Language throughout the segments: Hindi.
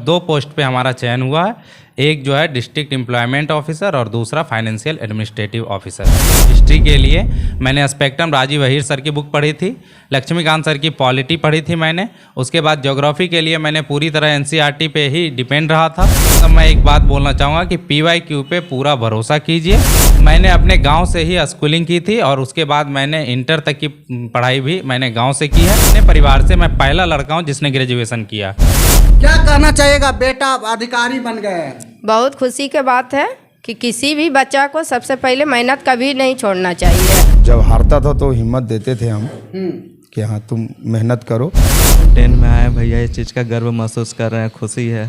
दो पोस्ट पे हमारा चयन हुआ है। एक जो है डिस्ट्रिक्ट एम्प्लॉयमेंट ऑफिसर और दूसरा फाइनेंशियल एडमिनिस्ट्रेटिव ऑफिसर। हिस्ट्री के लिए मैंने स्पेक्ट्रम राजीव अहीर सर की बुक पढ़ी थी, लक्ष्मीकांत सर की पॉलिटी पढ़ी थी मैंने। उसके बाद ज्योग्राफी के लिए मैंने पूरी तरह एनसीईआरटी पे ही डिपेंड रहा था। तब मैं एक बात बोलना चाहूँगा कि पीवाईक्यू पे पूरा भरोसा कीजिए। मैंने अपने गांव से ही स्कूलिंग की थी और उसके बाद मैंने इंटर तक की पढ़ाई भी मैंने गांव से की है। अपने परिवार से मैं पहला लड़का हूं जिसने ग्रेजुएशन किया। क्या कहना चाहिएगा, बेटा अधिकारी बन गए हैं? बहुत खुशी की बात है कि किसी भी बच्चा को सबसे पहले मेहनत कभी नहीं छोड़ना चाहिए। जब हारता था तो हिम्मत देते थे हम कि हाँ तुम मेहनत करो। 10 में आए भैया, इस चीज़ का गर्व महसूस कर रहे हैं, खुशी है।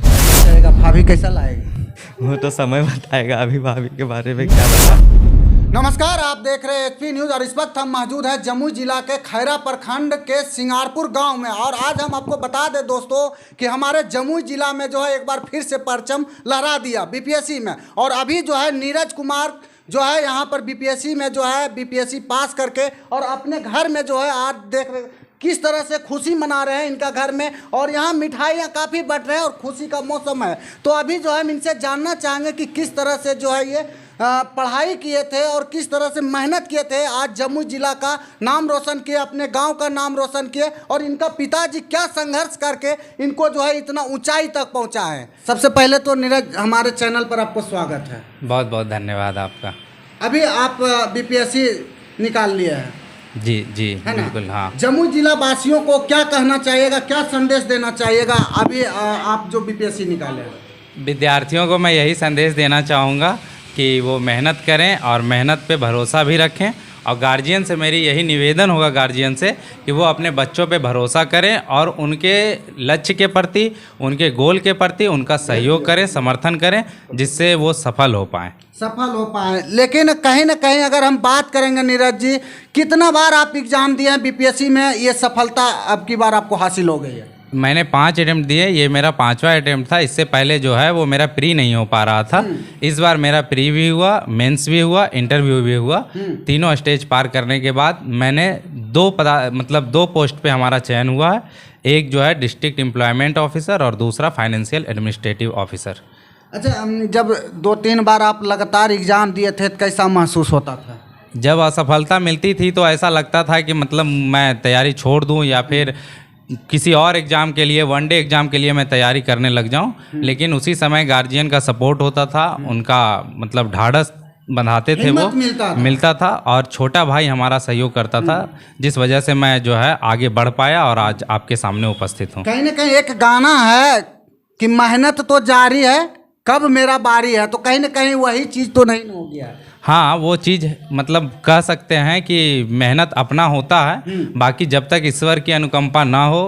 भाभी कैसा लाएगा वो तो समय बताएगा, अभी भाभी के बारे में क्या बता। नमस्कार, आप देख रहे हैं एचपी न्यूज़ और इस वक्त हम मौजूद हैं जमुई जिला के खैरा प्रखंड के सिंगारपुर गांव में। और आज हम आपको बता दें दोस्तों कि हमारे जमुई जिला में जो है एक बार फिर से परचम लहरा दिया बीपीएससी में। और अभी जो है नीरज कुमार जो है यहाँ पर बीपीएससी में जो है बीपीएससी पास करके और अपने घर में जो है आज देख रहे किस तरह से खुशी मना रहे हैं इनका घर में। और यहाँ मिठाइयाँ काफ़ी बट रहे हैं और खुशी का मौसम है। तो अभी जो है हम इनसे जानना चाहेंगे कि किस तरह से जो है ये पढ़ाई किए थे और किस तरह से मेहनत किए थे, आज जमुई जिला का नाम रोशन किए, अपने गांव का नाम रोशन किए और इनका पिताजी क्या संघर्ष करके इनको जो है इतना ऊंचाई तक पहुंचा है। सबसे पहले तो नीरज, हमारे चैनल पर आपको स्वागत है। बहुत बहुत धन्यवाद आपका। अभी आप बीपीएससी निकाल लिए हैं? जी जी बिल्कुल। हाँ, जमुई जिला वासियों को क्या कहना चाहिएगा, क्या संदेश देना चाहिएगा अभी आप जो बीपीएससी निकाले हैं? विद्यार्थियों को मैं यही संदेश देना चाहूँगा कि वो मेहनत करें और मेहनत पे भरोसा भी रखें। और गार्जियन से मेरी यही निवेदन होगा गार्जियन से कि वो अपने बच्चों पे भरोसा करें और उनके लक्ष्य के प्रति, उनके गोल के प्रति उनका सहयोग करें, समर्थन करें, जिससे वो सफल हो पाएँ। लेकिन कहीं ना कहीं अगर हम बात करेंगे नीरज जी, कितना बार आप एग्ज़ाम दिए हैं बीपीएससी में, ये सफलता अब की बार आपको हासिल हो गई है? मैंने 5 अटेम्प्ट दिए, ये मेरा 5वां अटेम्प्ट था। इससे पहले जो है वो मेरा प्री नहीं हो पा रहा था। इस बार मेरा प्री भी हुआ, मेंस भी हुआ, इंटरव्यू भी हुआ। तीनों स्टेज पार करने के बाद मैंने दो पोस्ट पे हमारा चयन हुआ है। एक जो है डिस्ट्रिक्ट एम्प्लॉयमेंट ऑफिसर और दूसरा फाइनेंशियल एडमिनिस्ट्रेटिव ऑफिसर। अच्छा, जब 2-3 बार आप लगातार एग्ज़ाम दिए थे तो कैसा महसूस होता था? जब असफलता मिलती थी तो ऐसा लगता था कि मतलब मैं तैयारी छोड़ दूं या फिर किसी और एग्ज़ाम के लिए, वनडे एग्ज़ाम के लिए मैं तैयारी करने लग जाऊं। लेकिन उसी समय गार्जियन का सपोर्ट होता था, उनका मतलब ढाढ़स बंधाते थे, वो मिलता था और छोटा भाई हमारा सहयोग करता था, जिस वजह से मैं जो है आगे बढ़ पाया और आज आपके सामने उपस्थित हूँ। कहीं ना कहीं एक गाना है कि मेहनत तो जारी है, कब मेरा बारी है, तो कहीं ना कहीं वही चीज़ तो नहीं हो गया। हाँ, वो चीज़ मतलब कह सकते हैं कि मेहनत अपना होता है, बाकी जब तक ईश्वर की अनुकंपा ना हो,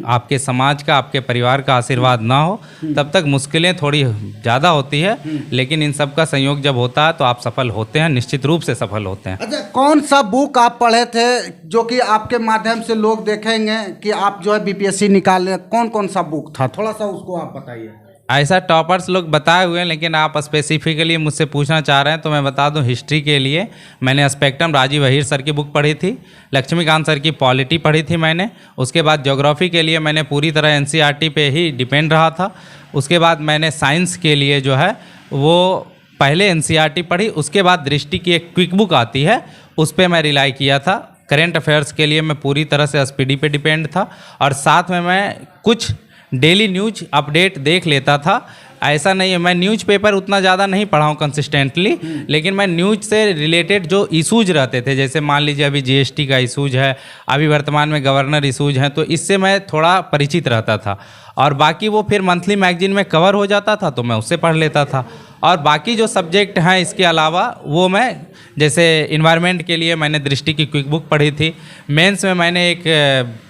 आपके समाज का, आपके परिवार का आशीर्वाद ना हो, तब तक मुश्किलें थोड़ी ज़्यादा होती है। लेकिन इन सब का संयोग जब होता है तो आप सफल होते हैं, निश्चित रूप से सफल होते हैं। अच्छा, कौन सा बुक आप पढ़े थे जो कि आपके माध्यम से लोग देखेंगे कि आप जो है बीपीएससी निकाले? कौन सा बुक था, थोड़ा सा उसको आप बताइए। ऐसा टॉपर्स लोग बताए हुए हैं, लेकिन आप स्पेसिफिकली मुझसे पूछना चाह रहे हैं तो मैं बता दूं, हिस्ट्री के लिए मैंने स्पेक्ट्रम राजीव अहीर सर की बुक पढ़ी थी, लक्ष्मीकांत सर की पॉलिटी पढ़ी थी मैंने। उसके बाद ज्योग्राफी के लिए मैंने पूरी तरह एनसीईआरटी पे ही डिपेंड रहा था। उसके बाद मैंने साइंस के लिए जो है वो पहले एनसीईआरटी पढ़ी, उसके बाद दृष्टि की एक क्विक बुक आती है, उस पर मैं रिलाई किया था। करेंट अफेयर्स के लिए मैं पूरी तरह से एसपीडी पे डिपेंड था और साथ में मैं कुछ डेली न्यूज अपडेट देख लेता था। ऐसा नहीं है, मैं न्यूज़पेपर उतना ज़्यादा नहीं पढ़ा हूँ कंसिस्टेंटली, लेकिन मैं न्यूज से रिलेटेड जो इशूज रहते थे, जैसे मान लीजिए अभी जीएसटी का इशूज है, अभी वर्तमान में गवर्नर इशूज हैं, तो इससे मैं थोड़ा परिचित रहता था। और बाकी वो फिर मंथली मैगजीन में कवर हो जाता था तो मैं उससे पढ़ लेता था। और बाकी जो सब्जेक्ट हैं इसके अलावा वो मैं, जैसे इन्वायरमेंट के लिए मैंने दृष्टि की क्विक बुक पढ़ी थी। मेंस में मैंने एक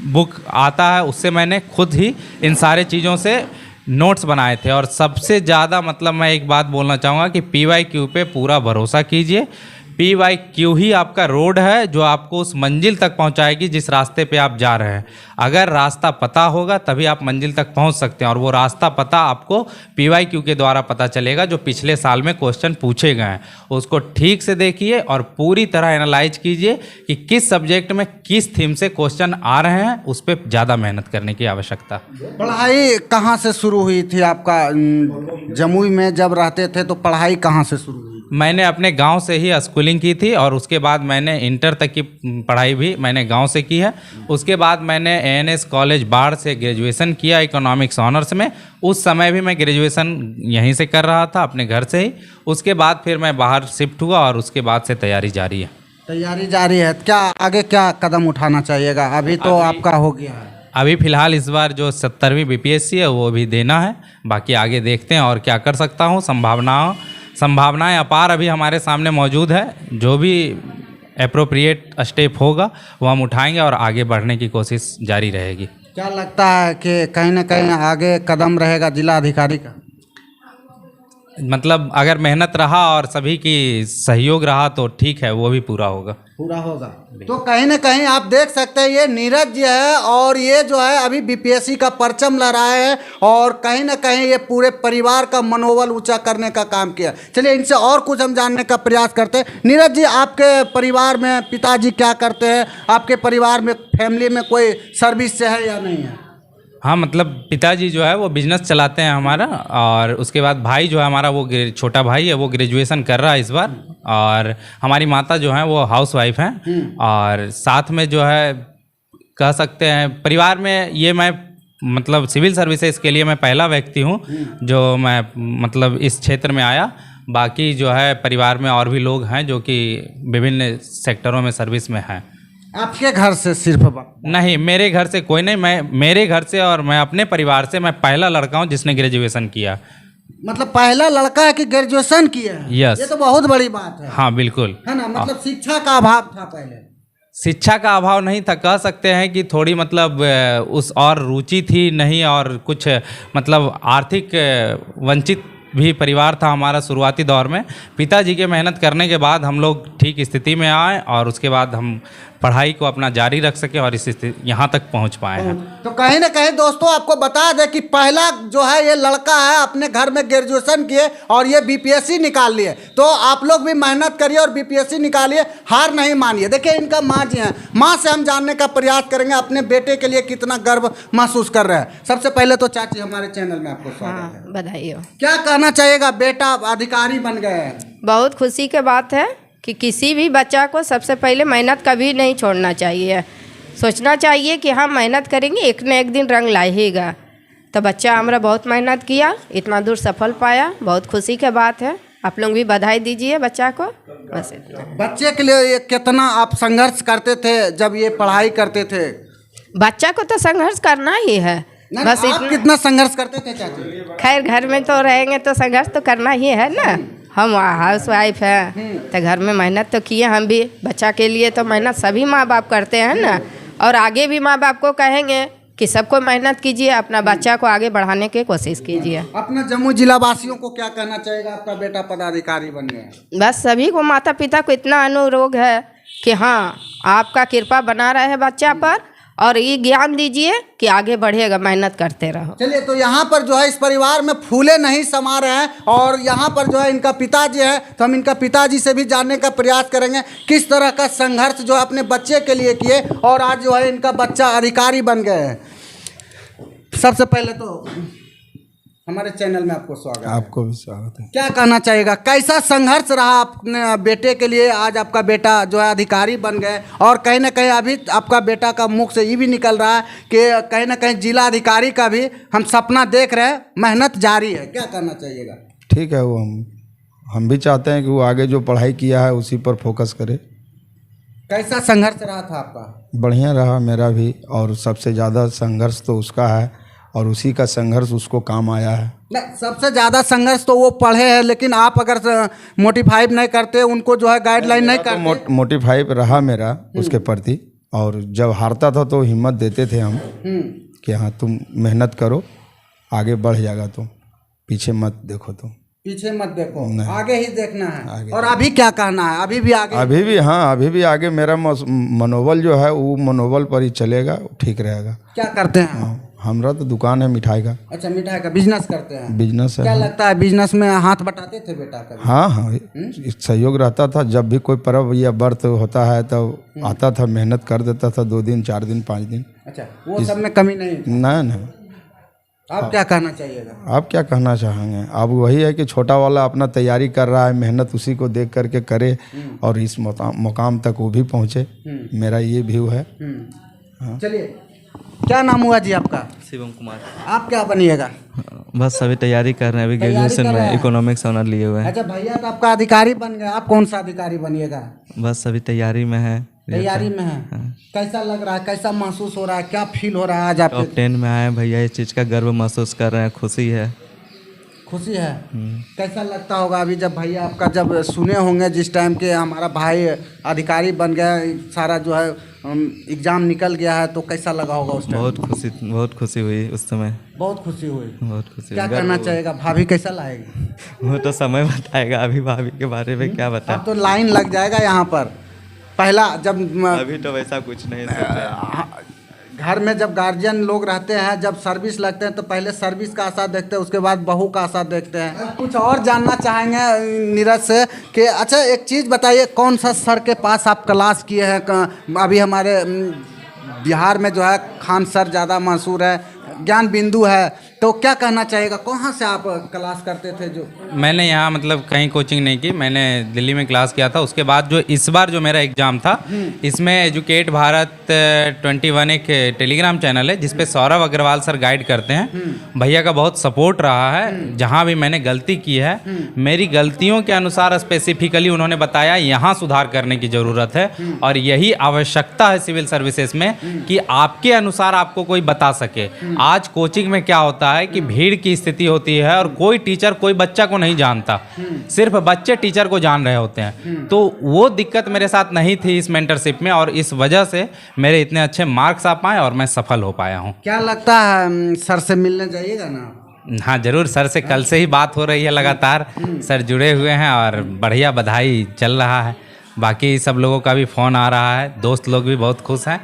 बुक आता है, उससे मैंने खुद ही इन सारे चीज़ों से नोट्स बनाए थे। और सबसे ज़्यादा मतलब मैं एक बात बोलना चाहूँगा कि पीवाईक्यू पे पूरा भरोसा कीजिए। PYQ ही आपका रोड है जो आपको उस मंजिल तक पहुंचाएगी जिस रास्ते पे आप जा रहे हैं। अगर रास्ता पता होगा तभी आप मंजिल तक पहुंच सकते हैं, और वो रास्ता पता आपको PYQ के द्वारा पता चलेगा जो पिछले साल में क्वेश्चन पूछे गए हैं। उसको ठीक से देखिए और पूरी तरह एनालाइज कीजिए कि किस सब्जेक्ट में किस थीम से क्वेश्चन आ रहे हैं, उस पर ज़्यादा मेहनत करने की आवश्यकता। पढ़ाई कहाँ से शुरू हुई थी आपका? जमुई में जब रहते थे तो पढ़ाई कहाँ से शुरू हुई? मैंने अपने गांव से ही स्कूलिंग की थी, और उसके बाद मैंने इंटर तक की पढ़ाई भी मैंने गांव से की है। उसके बाद मैंने ANS कॉलेज बाढ़ से ग्रेजुएशन किया इकोनॉमिक्स ऑनर्स में। उस समय भी मैं ग्रेजुएशन यहीं से कर रहा था, अपने घर से ही। उसके बाद फिर मैं बाहर शिफ्ट हुआ और उसके बाद से तैयारी जारी है। तैयारी जारी है। क्या आगे क्या कदम उठाना चाहिएगा? अभी तो आपका हो गया है। अभी फ़िलहाल इस बार जो 70वीं BPSC है वो भी देना है, बाकी आगे देखते हैं और क्या कर सकता हूँ। संभावनाएं अपार अभी हमारे सामने मौजूद है। जो भी एप्रोप्रिएट स्टेप होगा वो हम उठाएंगे और आगे बढ़ने की कोशिश जारी रहेगी। क्या लगता है कि कहीं ना कहीं आगे कदम रहेगा जिला अधिकारी का? मतलब अगर मेहनत रहा और सभी की सहयोग रहा तो ठीक है, वो भी पूरा होगा। तो कहीं ना कहीं आप देख सकते हैं ये नीरज जी है, और ये जो है अभी BPSC का परचम लहराए हैं, और कहीं ना कहीं ये पूरे परिवार का मनोबल ऊंचा करने का काम किया। चलिए इनसे और कुछ हम जानने का प्रयास करते हैं। नीरज जी, आपके परिवार में पिताजी क्या करते हैं? आपके परिवार में फैमिली में कोई सर्विस से है या नहीं है? हाँ, मतलब पिताजी जो है वो बिजनेस चलाते हैं हमारा, और उसके बाद भाई जो है हमारा, वो छोटा भाई है, वो ग्रेजुएशन कर रहा है इस बार, और हमारी माता जो है वो हाउस वाइफ हैं। और साथ में जो है कह सकते हैं परिवार में ये मैं मतलब सिविल सर्विसेज के लिए मैं पहला व्यक्ति हूँ जो मैं मतलब इस क्षेत्र में आया। बाकी जो है परिवार में और भी लोग हैं जो कि विभिन्न सेक्टरों में सर्विस में हैं। आपके घर से सिर्फ? नहीं, मेरे घर से कोई नहीं। मेरे घर से और मैं अपने परिवार से मैं पहला लड़का हूँ जिसने ग्रेजुएशन किया। मतलब पहला लड़का है कि ग्रेजुएशन किया है? यस। ये तो बहुत बड़ी बात है। हाँ बिल्कुल, है ना। मतलब शिक्षा का अभाव था पहले? शिक्षा का अभाव नहीं था, कह सकते हैं कि थोड़ी मतलब उस और रुचि थी नहीं, और कुछ मतलब आर्थिक वंचित भी परिवार था हमारा शुरुआती दौर में। पिताजी के मेहनत करने के बाद हम लोग ठीक स्थिति में आए, और उसके बाद हम पढ़ाई को अपना जारी रख सके और इस स्थिति यहाँ तक पहुँच पाए हैं। तो कहीं ना कहीं दोस्तों आपको बता दें कि पहला जो है ये लड़का है अपने घर में ग्रेजुएशन किए और ये BPSC निकाल लिए। तो आप लोग भी मेहनत करिए और BPSC निकालिए, हार नहीं मानिए। देखिए इनका माँ जी हैं, माँ से हम जानने का प्रयास करेंगे अपने बेटे के लिए कितना गर्व महसूस कर रहे हैं। सबसे पहले तो चाची हमारे चैनल में आपको स्वागत है। बधाई हो। क्या कहना चाहिएगा? बेटा अधिकारी बन गए हैं। बहुत खुशी की बात है कि किसी भी बच्चा को सबसे पहले मेहनत कभी नहीं छोड़ना चाहिए। सोचना चाहिए कि हम मेहनत करेंगे, एक न एक दिन रंग लाएगा। तो बच्चा हमारा बहुत मेहनत किया, इतना दूर सफल पाया, बहुत खुशी की बात है। आप लोग भी बधाई दीजिए बच्चा को। बस इतना। बच्चे के लिए ये कितना आप संघर्ष करते थे जब ये पढ़ाई करते थे? बच्चा को तो संघर्ष करना ही है। बस आप कितना संघर्ष करते थे चाची? खैर घर में तो रहेंगे तो संघर्ष तो करना ही है ना। हम हाउस वाइफ हैं तो घर में मेहनत तो किए हम भी। बच्चा के लिए तो मेहनत सभी माँ बाप करते हैं ना, और आगे भी माँ बाप को कहेंगे कि सबको मेहनत कीजिए, अपना बच्चा को आगे बढ़ाने की कोशिश कीजिए। अपना जम्मू जिला वासियों को क्या कहना चाहेगा? आपका बेटा पदाधिकारी बन गया। बस सभी को, माता पिता को इतना अनुरोध है कि हाँ आपका कृपा बना रहे बच्चा पर, और ये ज्ञान दीजिए कि आगे बढ़ेगा, मेहनत करते रहो। चलिए, तो यहाँ पर जो है इस परिवार में फूले नहीं समा रहे हैं, और यहाँ पर जो है इनका पिताजी है, तो हम इनका पिताजी से भी जानने का प्रयास करेंगे किस तरह का संघर्ष जो है अपने बच्चे के लिए किए, और आज जो है इनका बच्चा अधिकारी बन गए हैं। सबसे पहले तो हमारे चैनल में आपको स्वागत है। आपको भी स्वागत है। क्या कहना चाहिएगा? कैसा संघर्ष रहा अपने बेटे के लिए? आज आपका बेटा जो है अधिकारी बन गए, और कहीं ना कहीं अभी आपका बेटा का मुख से ये भी निकल रहा है कि कहीं ना कहीं जिला अधिकारी का भी हम सपना देख रहे हैं, मेहनत जारी है। क्या कहना चाहिएगा? ठीक है, वो हम भी चाहते हैं कि वो आगे जो पढ़ाई किया है उसी पर फोकस करे। कैसा संघर्ष रहा था आपका? बढ़िया रहा मेरा भी, और सबसे ज़्यादा संघर्ष तो उसका है, और उसी का संघर्ष उसको काम आया है। नहीं, सबसे ज़्यादा संघर्ष तो वो पढ़े हैं, लेकिन आप अगर मोटिफाइव नहीं करते, उनको जो है गाइडलाइन नहीं करते। मोटिफाइव रहा मेरा उसके प्रति, और जब हारता था तो हिम्मत देते थे हम कि हाँ तुम मेहनत करो, आगे बढ़ जाएगा, तुम पीछे मत देखो। तुम पीछे मत देखो, नहीं। आगे ही देखना है। आगे। और अभी क्या कहना है? अभी भी आगे? अभी भी, हाँ, अभी भी आगे मेरा मनोबल जो है वो मनोबल पर ही चलेगा, ठीक रहेगा। क्या करते हैं? हाँ, हमारा तो दुकान है मिठाई का। अच्छा, मिठाई का बिजनेस करते हैं? बिजनेस है। क्या लगता है बिजनेस में हाथ बटाते थे बेटा कभी? हाँ हाँ, सहयोग रहता था। जब भी कोई पर्व या व्रत होता है तो आता था, मेहनत कर देता था, 2 दिन 4 दिन 5 दिन। अच्छा, वो सब में कमी नहीं? नहीं। आप क्या कहना चाहिएगा? आप क्या कहना चाहेंगे? अब वही है कि छोटा वाला अपना तैयारी कर रहा है, मेहनत उसी को देख करके करे और इस मुकाम तक वो भी पहुँचे, मेरा ये व्यू है। चलिए, क्या नाम हुआ जी आपका? शिवम कुमार। आप क्या बनिएगा? बस अभी तैयारी कर रहे हैं, अभी तैयारी ग्रेजुएशन कर रहे में हैं? इकोनॉमिक्स ऑनर लिए हुए हैं। अच्छा, भैया तो आपका अधिकारी बन गया, आप कौन सा अधिकारी बनिएगा? बस अभी तैयारी में है। तैयारी में है। कैसा लग रहा है, कैसा महसूस हो रहा है, क्या फील हो रहा है आज आपके? टॉप 10 में आए हैं भैया, इस चीज़ का गर्व महसूस कर रहे हैं, खुशी है। खुशी है? कैसा लगता होगा अभी जब भैया आपका, जब सुने होंगे जिस टाइम के हमारा भाई अधिकारी बन गया, सारा जो है एग्जाम निकल गया है, तो कैसा लगा होगा उस टाइम? बहुत खुशी हुई उस समय। बहुत खुशी हुई। बहुत खुशी क्या हुई। करना चाहेगा? भाभी कैसा लाएगी? वो तो समय बताएगा, अभी भाभी के बारे में क्या बता। अब तो लाइन लग जाएगा यहाँ पर। पहला जब अभी तो वैसा कुछ नहीं सोचा। घर में जब गार्जियन लोग रहते हैं, जब सर्विस लगते हैं तो पहले सर्विस का आशा देखते हैं, उसके बाद बहू का आशा देखते हैं। कुछ और जानना चाहेंगे नीरज से कि अच्छा एक चीज़ बताइए, कौन सा सर के पास आप क्लास किए हैं? अभी हमारे बिहार में जो है खान सर ज़्यादा मशहूर है, ज्ञान बिंदु है, तो क्या कहना चाहिएगा? कहाँ से आप क्लास करते थे? जो मैंने यहाँ मतलब कहीं कोचिंग नहीं की, मैंने दिल्ली में क्लास किया था। उसके बाद जो इस बार जो मेरा एग्ज़ाम था, इसमें एजुकेट भारत 21 एक टेलीग्राम चैनल है जिसपे सौरभ अग्रवाल सर गाइड करते हैं। भैया का बहुत सपोर्ट रहा है। जहाँ भी मैंने गलती की है, मेरी गलतियों के अनुसार स्पेसिफिकली उन्होंने बताया यहाँ सुधार करने की ज़रूरत है, और यही आवश्यकता है सिविल सर्विसेज में कि आपके अनुसार आपको कोई बता सके। आज कोचिंग में क्या होता है कि भीड़ की स्थिति होती है और कोई टीचर कोई बच्चा को नहीं जानता, सिर्फ बच्चे टीचर को जान रहे होते हैं। तो वो दिक्कत मेरे साथ नहीं थी इस मेंटरशिप में, और इस वजह से मेरे इतने अच्छे मार्क्स आ पाए और मैं सफल हो पाया हूँ। क्या लगता है सर से मिलने जाइएगा ना? हाँ जरूर, सर से कल से ही बात हो रही है लगातार। सर जुड़े हुए हैं और बढ़िया बधाई चल रहा है। बाकी सब लोगों का भी फ़ोन आ रहा है, दोस्त लोग भी बहुत खुश हैं,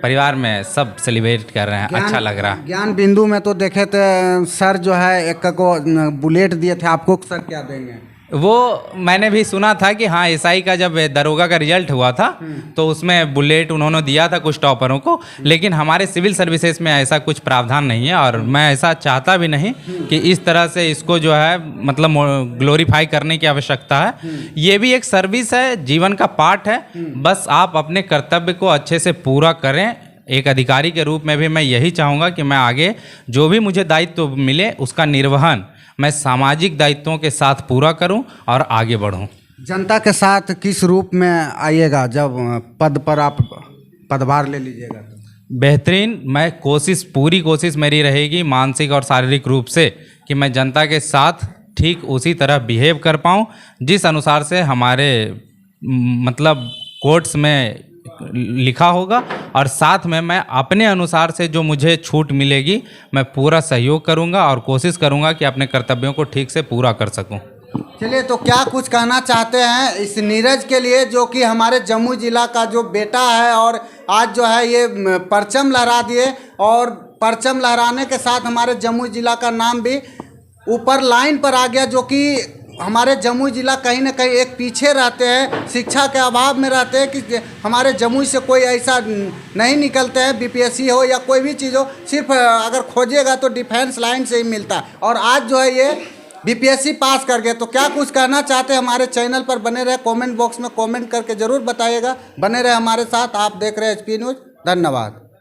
परिवार में सब सेलिब्रेट कर रहे हैं, अच्छा लग रहा है। ज्ञान बिंदु में तो देखे थे सर जो है एक को बुलेट दिए थे, आपको सर क्या देंगे? वो मैंने भी सुना था कि हाँ, एसआई का जब दरोगा का रिजल्ट हुआ था तो उसमें बुलेट उन्होंने दिया था कुछ टॉपरों को, लेकिन हमारे सिविल सर्विसेज में ऐसा कुछ प्रावधान नहीं है, और मैं ऐसा चाहता भी नहीं कि इस तरह से इसको जो है मतलब ग्लोरीफाई करने की आवश्यकता है। ये भी एक सर्विस है, जीवन का पार्ट है, बस आप अपने कर्तव्य को अच्छे से पूरा करें। एक अधिकारी के रूप में भी मैं यही चाहूँगा कि मैं आगे जो भी मुझे दायित्व मिले उसका निर्वहन मैं सामाजिक दायित्वों के साथ पूरा करूं और आगे बढ़ूं। जनता के साथ किस रूप में आइएगा जब पद पर आप पदभार ले लीजिएगा? बेहतरीन, मैं पूरी कोशिश मेरी रहेगी मानसिक और शारीरिक रूप से कि मैं जनता के साथ ठीक उसी तरह बिहेव कर पाऊं जिस अनुसार से हमारे मतलब कोर्ट्स में लिखा होगा, और साथ में मैं अपने अनुसार से जो मुझे छूट मिलेगी मैं पूरा सहयोग करूंगा और कोशिश करूंगा कि अपने कर्तव्यों को ठीक से पूरा कर सकूं। चलिए, तो क्या कुछ कहना चाहते हैं इस नीरज के लिए जो कि हमारे जम्मू जिला का जो बेटा है और आज जो है ये परचम लहरा दिए, और परचम लहराने के साथ हमारे जम्मू जिला का नाम भी ऊपर लाइन पर आ गया, जो कि हमारे जमुई ज़िला कहीं ना कहीं एक पीछे रहते हैं, शिक्षा के अभाव में रहते हैं कि हमारे जमुई से कोई ऐसा नहीं निकलते हैं, बीपीएससी हो या कोई भी चीज़ हो, सिर्फ अगर खोजेगा तो डिफेंस लाइन से ही मिलता है, और आज जो है ये बीपीएससी पास कर गए। तो क्या कुछ कहना चाहते हैं? हमारे चैनल पर बने रहे, कमेंट बॉक्स में कमेंट करके ज़रूर बताइएगा। बने रहे हमारे साथ, आप देख रहे हैं एचपी न्यूज़। धन्यवाद।